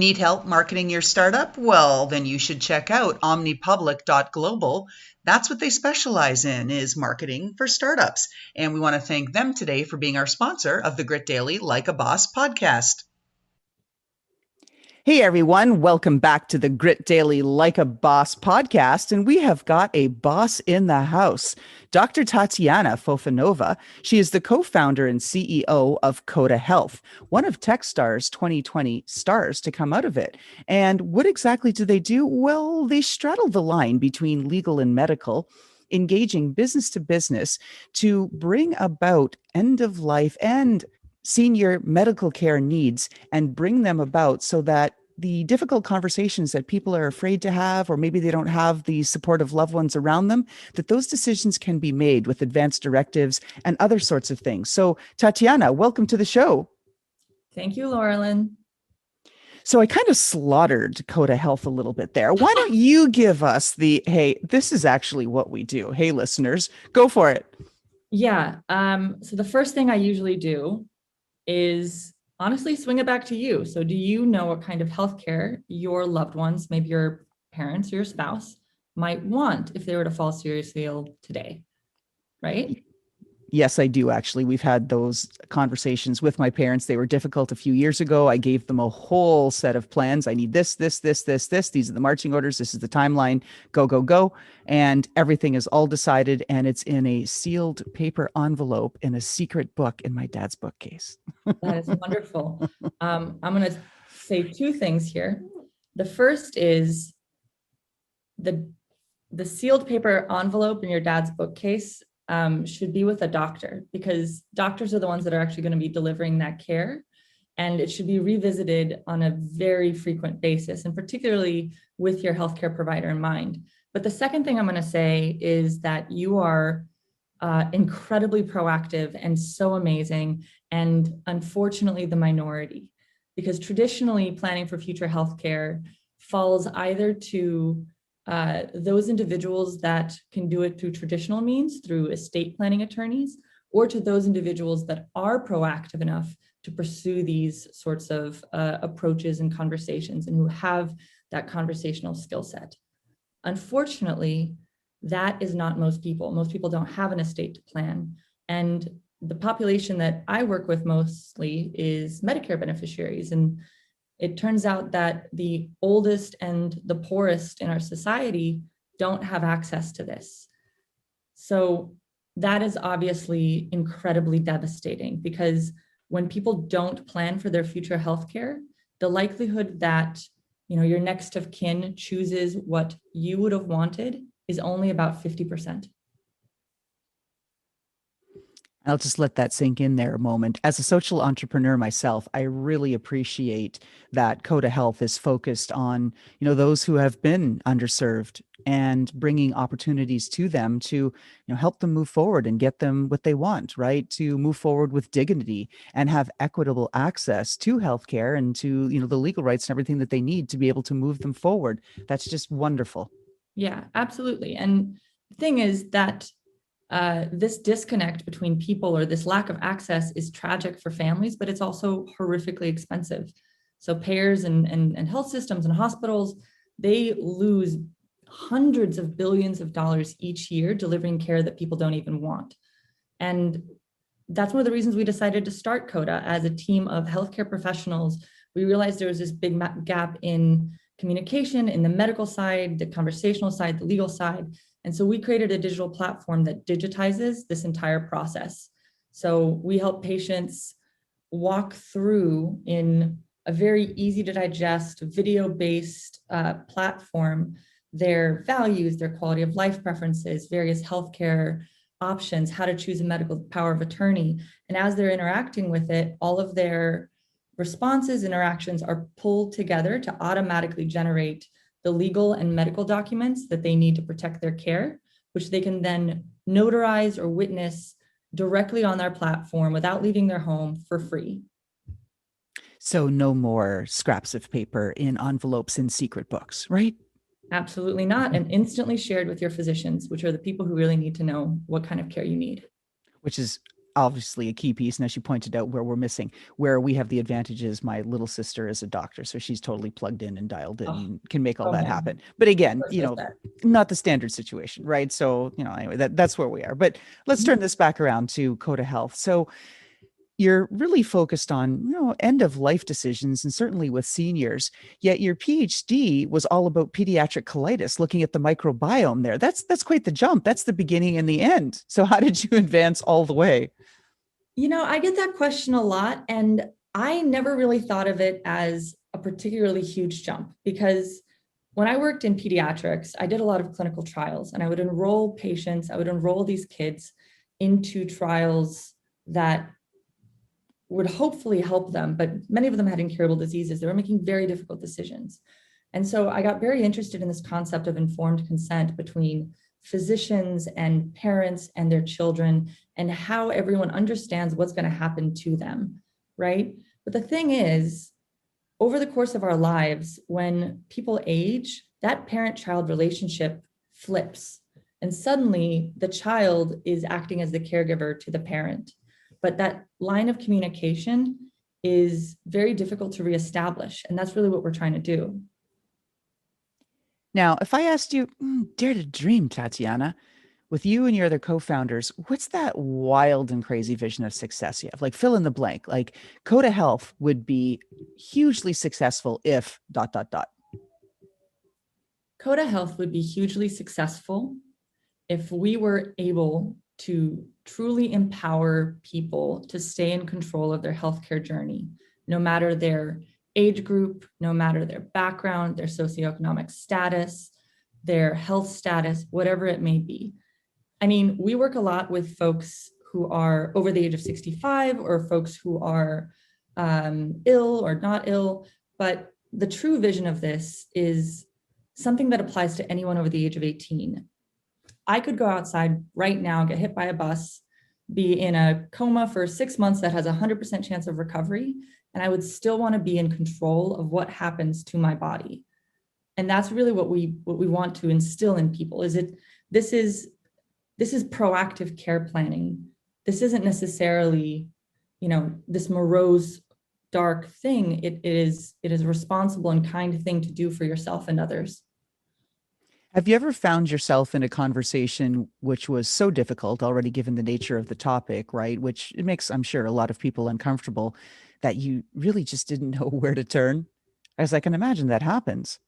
Need help marketing your startup? Well, then you should check out omnipublic.global. That's what they specialize in, is marketing for startups. And we want to thank them today for being our sponsor of the Grit Daily Like a Boss podcast. Hey everyone, welcome back to the Grit Daily Like a Boss podcast. And we have got a boss in the house, Dr. Tatiana Fofanova. She is the co-founder and CEO of Koda Health, one of Techstars 2020 stars to come out of it. And what exactly do they do? Well, they straddle the line between legal and medical, engaging business to business to bring about end of life and senior medical care needs and bring them about so that the difficult conversations that people are afraid to have, or maybe they don't have the support of loved ones around them, that those decisions can be made with advanced directives and other sorts of things. So, Tatiana, welcome to the show. Thank you, Loralyn. So I kind of slaughtered Koda Health a little bit there. Why don't you give us the, hey, this is actually what we do. Hey, listeners, go for it. Yeah. So the first thing I usually do is honestly swing it back to you. So do you know what kind of healthcare your loved ones, maybe your parents or your spouse, might want if they were to fall seriously ill today? Right? Yes, I do. Actually, we've had those conversations with my parents. They were difficult a few years ago. I gave them a whole set of plans. I need this, this, this, this, this. These are the marching orders. This is the timeline. Go, go, go. And everything is all decided. And it's in a sealed paper envelope in a secret book in my dad's bookcase. That is wonderful. I'm going to say two things here. The first is the sealed paper envelope in your dad's bookcase should be with a doctor, because doctors are the ones that are actually going to be delivering that care. And it should be revisited on a very frequent basis, and particularly with your healthcare provider in mind. But the second thing I'm going to say is that you are incredibly proactive and so amazing, and unfortunately the minority, because traditionally planning for future healthcare falls either to those individuals that can do it through traditional means, through estate planning attorneys, or to those individuals that are proactive enough to pursue these sorts of approaches and conversations, and who have that conversational skill set. Unfortunately, that is not most people. Most people don't have an estate to plan. And the population that I work with mostly is Medicare beneficiaries. And it turns out that the oldest and the poorest in our society don't have access to this. So that is obviously incredibly devastating, because when people don't plan for their future healthcare, the likelihood that your next of kin chooses what you would have wanted is only about 50%. I'll just let that sink in there a moment. As a social entrepreneur myself, I really appreciate that Koda Health is focused on, those who have been underserved and bringing opportunities to them to, help them move forward and get them what they want, right? To move forward with dignity and have equitable access to healthcare and to, the legal rights and everything that they need to be able to move them forward. That's just wonderful. Yeah, absolutely. And the thing is that this disconnect between people, or this lack of access, is tragic for families, but it's also horrifically expensive. So payers and health systems and hospitals, they lose hundreds of billions of dollars each year delivering care that people don't even want. And that's one of the reasons we decided to start Koda as a team of healthcare professionals. We realized there was this big gap in communication, in the medical side, the conversational side, the legal side. And so we created a digital platform that digitizes this entire process. So we help patients walk through, in a very easy to digest, video-based platform, their values, their quality of life preferences, various healthcare options, how to choose a medical power of attorney. And as they're interacting with it, all of their responses, interactions are pulled together to automatically generate the legal and medical documents that they need to protect their care, which they can then notarize or witness directly on their platform without leaving their home, for free. So no more scraps of paper in envelopes in secret books, right? Absolutely not. And instantly shared with your physicians, which are the people who really need to know what kind of care you need. Which is obviously a key piece. And as you pointed out, where we're missing, where we have the advantages, my little sister is a doctor, so she's totally plugged in and dialed in and can make all that happen. But again, not the standard situation, right? So, anyway, that's where we are. But let's turn this back around to Koda Health. So you're really focused on, end of life decisions, and certainly with seniors, yet your PhD was all about pediatric colitis, looking at the microbiome there. That's quite the jump. That's the beginning and the end. So how did you advance all the way? I get that question a lot, and I never really thought of it as a particularly huge jump, because when I worked in pediatrics, I did a lot of clinical trials, and I would enroll patients, I would enroll these kids into trials that would hopefully help them, but many of them had incurable diseases. They were making very difficult decisions. And so I got very interested in this concept of informed consent between physicians and parents and their children, and how everyone understands what's going to happen to them, right? But the thing is, over the course of our lives, when people age, that parent-child relationship flips. And suddenly the child is acting as the caregiver to the parent. But that line of communication is very difficult to reestablish. And that's really what we're trying to do. Now, if I asked you, dare to dream, Tatiana, with you and your other co-founders, what's that wild and crazy vision of success you have? Like, fill in the blank. Like, Koda Health would be hugely successful if ... Koda Health would be hugely successful if we were able to truly empower people to stay in control of their healthcare journey, no matter their age group, no matter their background, their socioeconomic status, their health status, whatever it may be. I mean, we work a lot with folks who are over the age of 65, or folks who are ill or not ill, but the true vision of this is something that applies to anyone over the age of 18. I could go outside right now, get hit by a bus, be in a coma for 6 months that has a 100% chance of recovery, and I would still want to be in control of what happens to my body. And that's really what we want to instill in people. This is proactive care planning. This isn't necessarily, this morose, dark thing. It is a responsible and kind thing to do for yourself and others. Have you ever found yourself in a conversation which was so difficult, already given the nature of the topic, right? Which it makes, I'm sure, a lot of people uncomfortable, that you really just didn't know where to turn? As I can imagine that happens.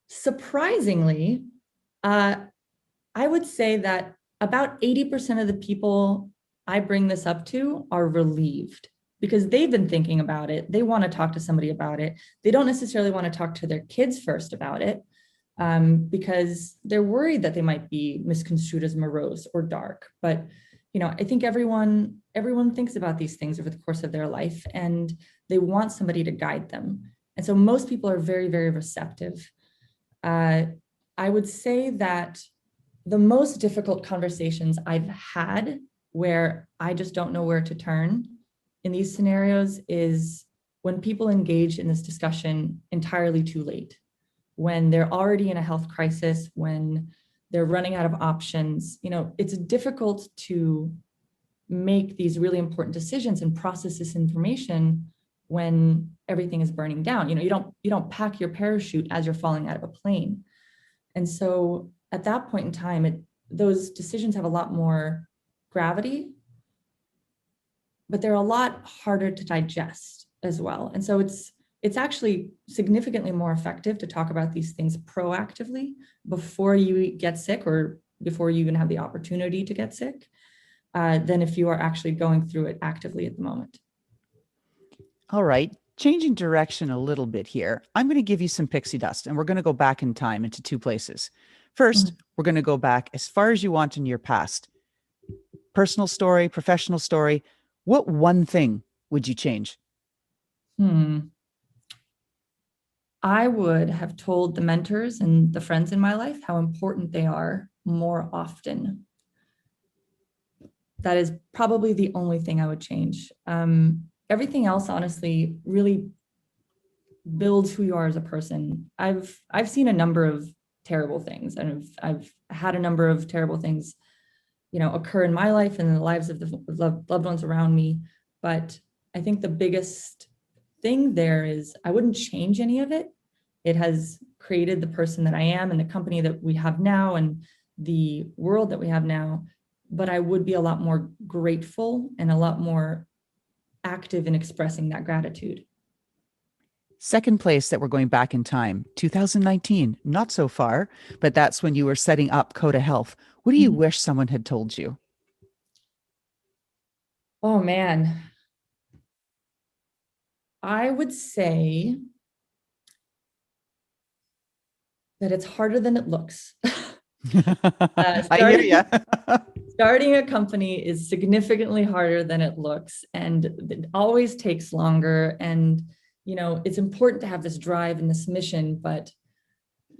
Surprisingly, I would say that about 80% of the people I bring this up to are relieved, because they've been thinking about it. They want to talk to somebody about it. They don't necessarily want to talk to their kids first about it, because they're worried that they might be misconstrued as morose or dark. But, I think everyone thinks about these things over the course of their life, and they want somebody to guide them. And so most people are very, very receptive. I would say that the most difficult conversations I've had, where I just don't know where to turn in these scenarios, is when people engage in this discussion entirely too late, when they're already in a health crisis, when they're running out of options. It's difficult to make these really important decisions and process this information when everything is burning down. You don't pack your parachute as you're falling out of a plane. And so at that point in time, those decisions have a lot more gravity, but they're a lot harder to digest as well. And so it's actually significantly more effective to talk about these things proactively before you get sick, or before you even have the opportunity to get sick, than if you are actually going through it actively at the moment. All right. Changing direction a little bit here. I'm going to give you some pixie dust, and we're going to go back in time into two places. First, we're going to go back as far as you want in your past. Personal story, professional story. What one thing would you change? I would have told the mentors and the friends in my life how important they are more often. That is probably the only thing I would change. Everything else, honestly, really builds who you are as a person. I've seen a number of terrible things, and I've had a number of terrible things occur in my life and in the lives of the loved ones around me. But I think the biggest thing there is I wouldn't change any of it. It has created the person that I am and the company that we have now and the world that we have now. But I would be a lot more grateful and a lot more active in expressing that gratitude. Second place that we're going back in time, 2019, not so far, but that's when you were setting up Koda Health. What do you wish someone had told you? Oh, man. I would say that it's harder than it looks. I hear you. Starting a company is significantly harder than it looks, and it always takes longer. And, it's important to have this drive and this mission, but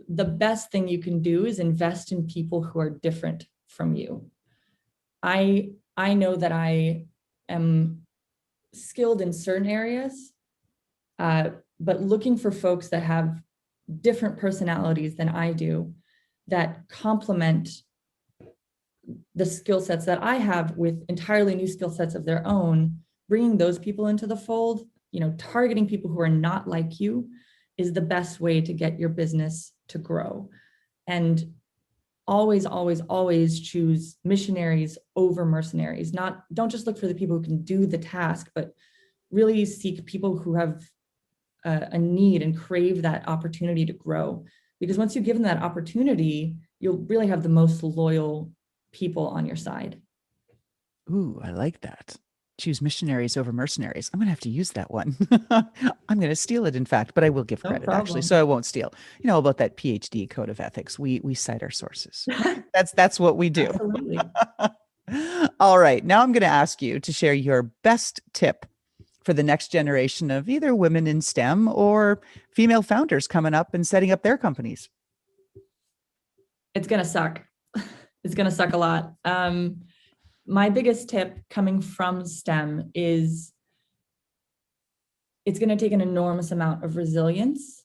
the best thing you can do is invest in people who are different from you. I know that I am skilled in certain areas, but looking for folks that have different personalities than I do, that complement the skill sets that I have with entirely new skill sets of their own, bringing those people into the fold, targeting people who are not like you is the best way to get your business to grow. And always, always, always choose missionaries over mercenaries. Don't just look for the people who can do the task, but really seek people who have a need and crave that opportunity to grow. Because once you give them that opportunity, you'll really have the most loyal people on your side. Ooh, I like that. Choose missionaries over mercenaries. I'm going to have to use that one. I'm going to steal it, in fact, but I will give credit, actually, so I won't steal. About that PhD code of ethics. We cite our sources. That's what we do. Absolutely. All right. Now I'm going to ask you to share your best tip for the next generation of either women in STEM or female founders coming up and setting up their companies. It's going to suck. It's going to suck a lot. My biggest tip coming from STEM is it's going to take an enormous amount of resilience,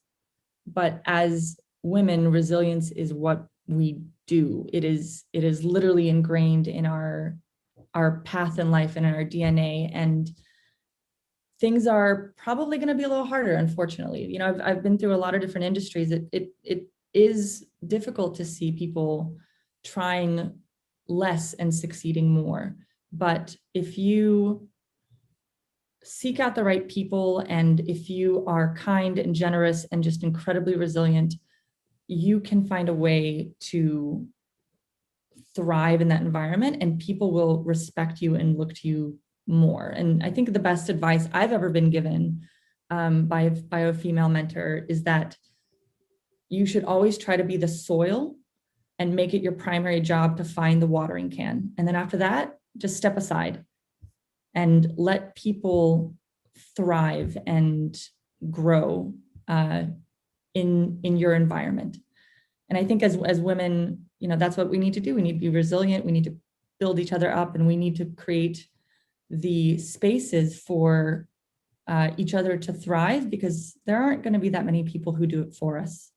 but as women, resilience is what we do. It is literally ingrained in our path in life and in our DNA. And things are probably going to be a little harder, unfortunately. I've been through a lot of different industries. It is difficult to see people trying less and succeeding more. But if you seek out the right people, and if you are kind and generous and just incredibly resilient, you can find a way to thrive in that environment, and people will respect you and look to you more. And I think the best advice I've ever been given by a female mentor is that you should always try to be the soil and make it your primary job to find the watering can. And then after that, just step aside and let people thrive and grow in your environment. And I think as women, that's what we need to do. We need to be resilient. We need to build each other up, and we need to create the spaces for each other to thrive, because there aren't going to be that many people who do it for us.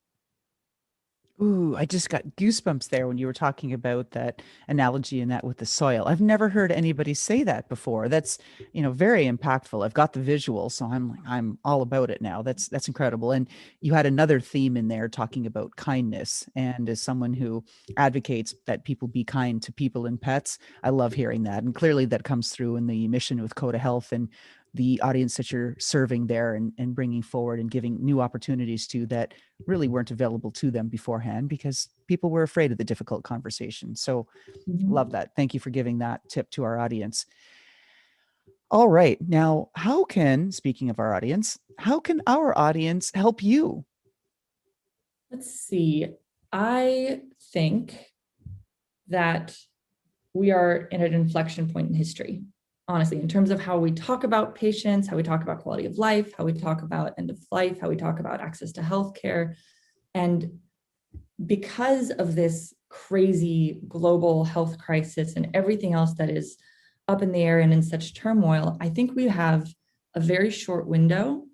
Ooh, I just got goosebumps there when you were talking about that analogy and that with the soil. I've never heard anybody say that before. That's, very impactful. I've got the visual, so I'm all about it now. That's incredible. And you had another theme in there talking about kindness. And as someone who advocates that people be kind to people and pets, I love hearing that. And clearly that comes through in the mission with Koda Health and the audience that you're serving there, and bringing forward and giving new opportunities to that really weren't available to them beforehand because people were afraid of the difficult conversation. So love that. Thank you for giving that tip to our audience. All right. Now, speaking of our audience, how can our audience help you? Let's see. I think that we are in an inflection point in history, honestly, in terms of how we talk about patients, how we talk about quality of life, how we talk about end of life, how we talk about access to healthcare. And because of this crazy global health crisis and everything else that is up in the air and in such turmoil, I think we have a very short window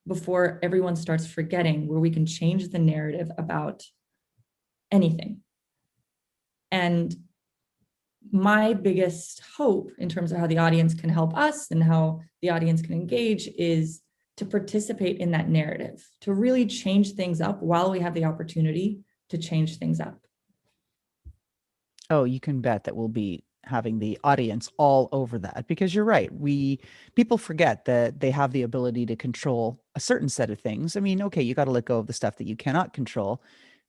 before everyone starts forgetting where we can change the narrative about anything. And my biggest hope in terms of how the audience can help us and how the audience can engage is to participate in that narrative, to really change things up while we have the opportunity to change things up. Oh, you can bet that we'll be having the audience all over that, because you're right. People forget that they have the ability to control a certain set of things. I mean, okay, you got to let go of the stuff that you cannot control,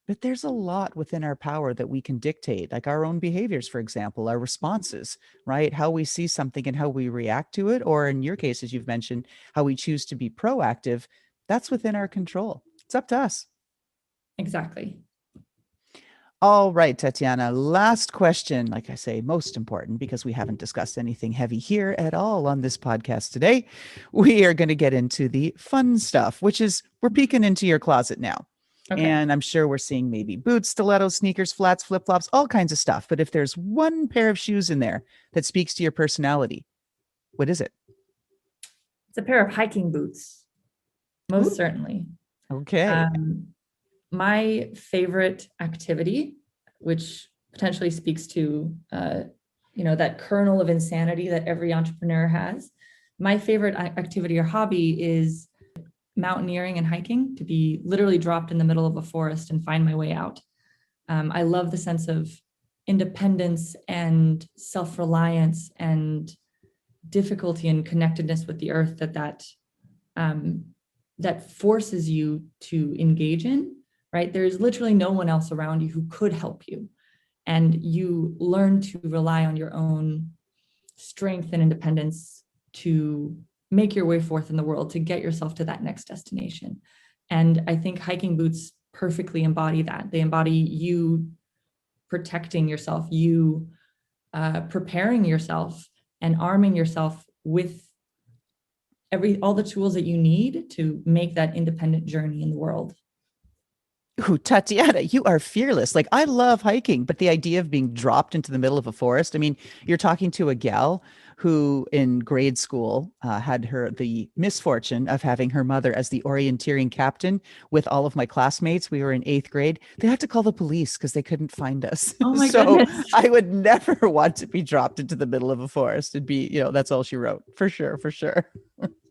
but there's a lot within our power that we can dictate, like our own behaviors, for example, our responses, right? How we see something and how we react to it, or in your case, as you've mentioned, how we choose to be proactive. That's within our control. It's up to us. Exactly. All right, Tatiana, last question. Like I say, most important, because we haven't discussed anything heavy here at all on this podcast today. We are going to get into the fun stuff, which is we're peeking into your closet now. Okay. And I'm sure we're seeing maybe boots, stilettos, sneakers, flats, flip-flops, all kinds of stuff. But if there's one pair of shoes in there that speaks to your personality, what is it? It's a pair of hiking boots, most Ooh. Certainly. Okay. My favorite activity, which potentially speaks to, that kernel of insanity that every entrepreneur has. My favorite activity or hobby is mountaineering and hiking, to be literally dropped in the middle of a forest and find my way out. I love the sense of independence and self-reliance and difficulty and connectedness with the earth that forces you to engage in, right? There's literally no one else around you who could help you. And you learn to rely on your own strength and independence to make your way forth in the world, to get yourself to that next destination. And I think hiking boots perfectly embody that. They embody you protecting yourself, you preparing yourself and arming yourself with all the tools that you need to make that independent journey in the world. Ooh, Tatiana, you are fearless. Like, I love hiking, but the idea of being dropped into the middle of a forest. I mean, you're talking to a gal who in grade school had the misfortune of having her mother as the orienteering captain with all of my classmates. We were in 8th grade. They had to call the police because they couldn't find us. Oh my So goodness. I would never want to be dropped into the middle of a forest. It'd be, that's all she wrote. For sure, for sure.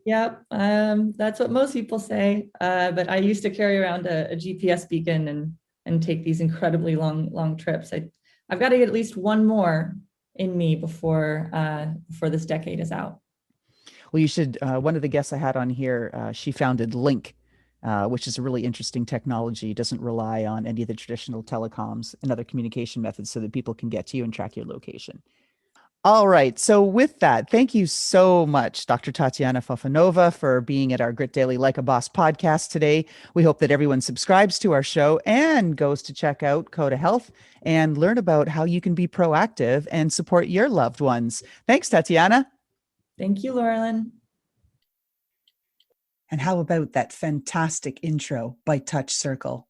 Yep, that's what most people say. But I used to carry around a GPS beacon and take these incredibly long trips. I've got to get at least one more in me before this decade is out. Well, you should. One of the guests I had on here, she founded Link, which is a really interesting technology. It doesn't rely on any of the traditional telecoms and other communication methods, so that people can get to you and track your location. All right. So with that, thank you so much, Dr. Tatiana Fofanova, for being at our Grit Daily Like a Boss podcast today. We hope that everyone subscribes to our show and goes to check out Koda Health and learn about how you can be proactive and support your loved ones. Thanks, Tatiana. Thank you, Loralyn. And how about that fantastic intro by Touch Circle?